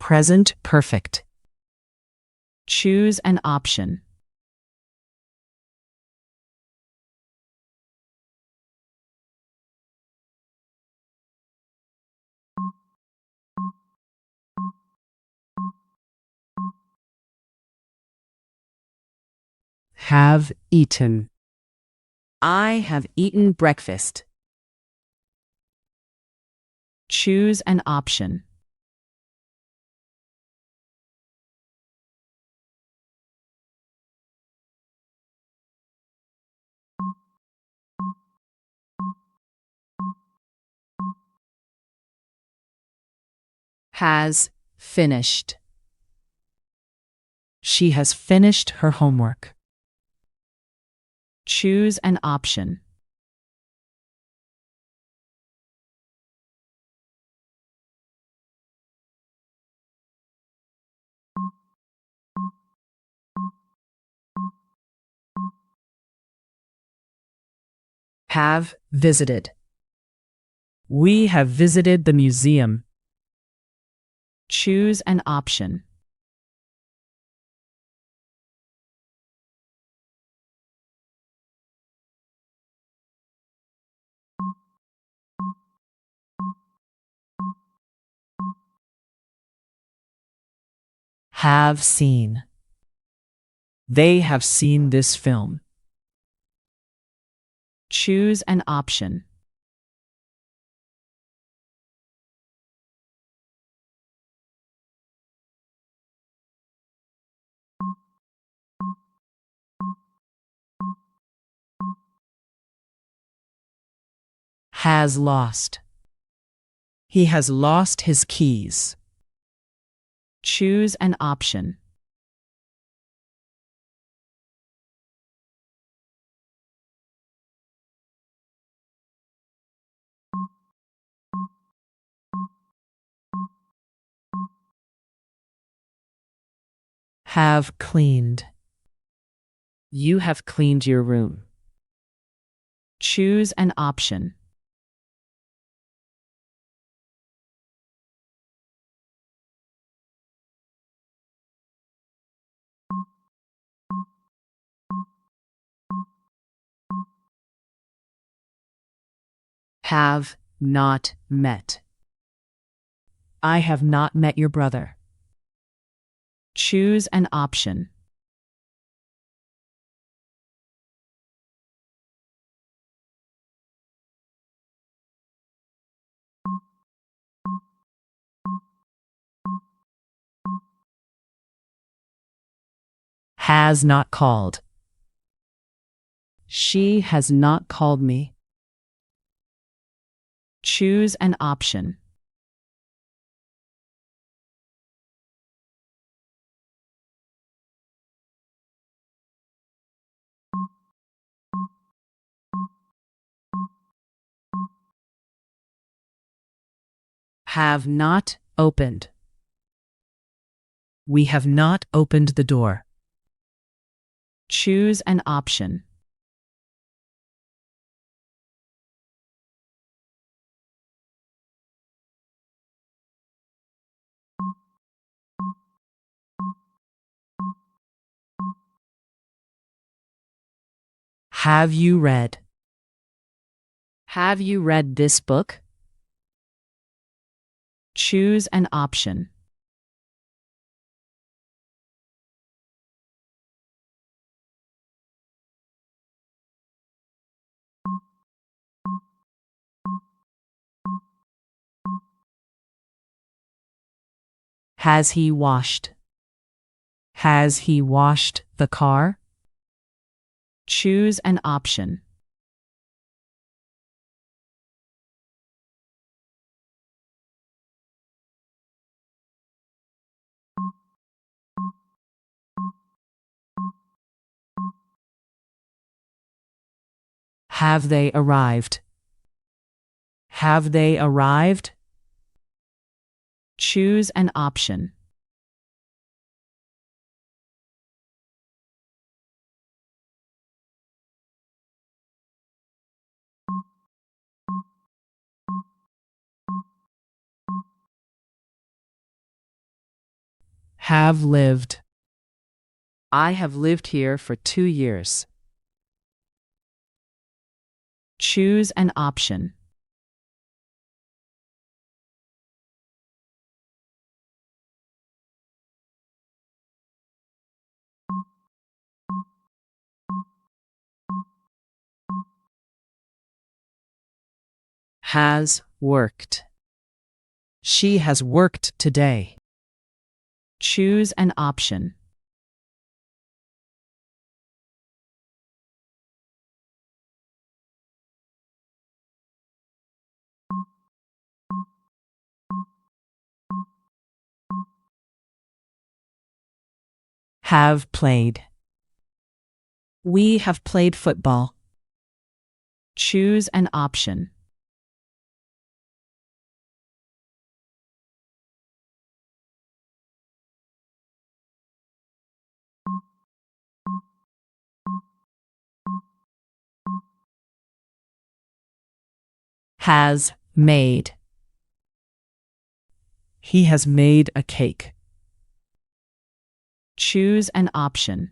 Present perfect. Choose an option. Have eaten. I have eaten breakfast. Choose an option. Has finished. She has finished her homework. Choose an option. Have visited. We have visited the museum. Choose an option. Have seen. They have seen this film. Choose an option. Has lost. He has lost his keys. Choose an option. Have cleaned. You have cleaned your room. Choose an option. Have not met. I have not met your brother. Choose an option. Has not called. She has not called me. Choose an option. Have not opened. We have not opened the door. Choose an option. Have you read? Have you read this book? Choose an option. Has he washed? Has he washed the car? Choose an option. Have they arrived? Have they arrived? Choose an option. Have lived. I have lived here for 2 years. Choose an option. Has worked. She has worked today. Choose an option. Have played. We have played football. Choose an option. Has made. He has made a cake. Choose an option.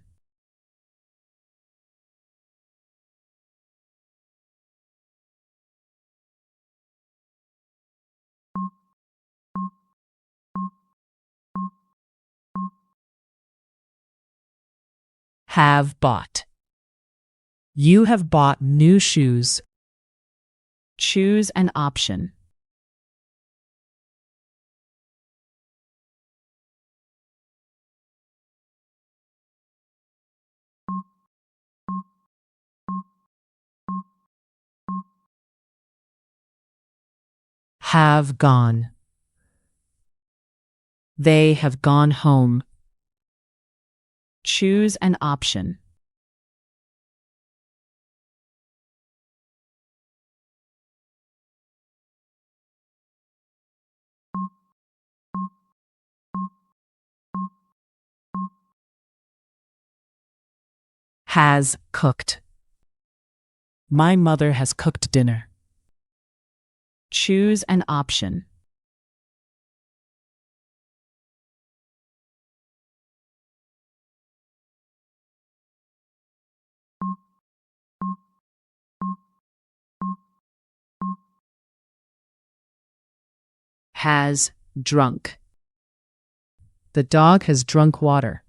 Have bought. You have bought new shoes. Choose an option. Have gone. They have gone home. Choose an option. Has cooked. My mother has cooked dinner. Choose an option. Has drunk. The dog has drunk water.